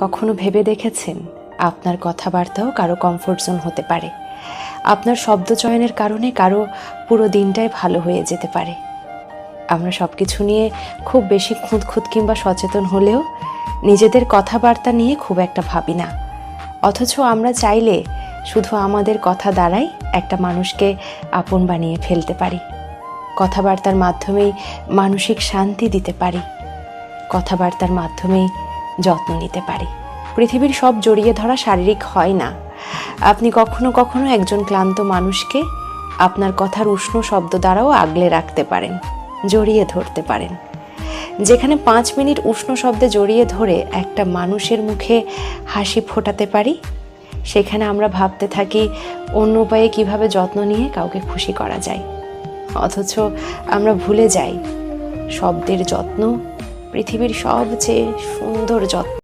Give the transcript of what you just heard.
কখনো ভেবে দেখেছেন আপনার কথাবার্তাও কারো কমফোর্ট জোন হতে পারে? আপনার শব্দ চয়নের কারণে কারো পুরো দিনটাই ভালো হয়ে যেতে পারে। আমরা সব কিছু নিয়ে খুব বেশি খুঁতখুঁত কিংবা সচেতন হলেও নিজেদের কথাবার্তা নিয়ে খুব একটা ভাবি না। অথচ আমরা চাইলে শুধু আমাদের কথা দ্বারাই একটা মানুষকে আপন বানিয়ে ফেলতে পারি। কথাবার্তার মাধ্যমেই মানসিক শান্তি দিতে পারি, কথাবার্তার মাধ্যমেই যত্ন নিতে পারি। পৃথিবীর সব জড়িয়ে ধরা শারীরিক হয় না। আপনি কখনো কখনো একজন ক্লান্ত মানুষকে আপনার কথার উষ্ণ শব্দ দ্বারাও আগলে রাখতে পারেন, জড়িয়ে ধরতে পারেন। যেখানে 5 মিনিট উষ্ণ শব্দে জড়িয়ে ধরে একটা মানুষের মুখে হাসি ফোটাতে পারি, সেখানে আমরা ভাবতে থাকি অন্য উপায়ে কিভাবে যত্ন নিয়ে কাউকে খুশি করা যায়। অথচ আমরা ভুলে যাই শব্দের যত্ন পৃথিবীর সবচেয়ে সুন্দর যত্ন।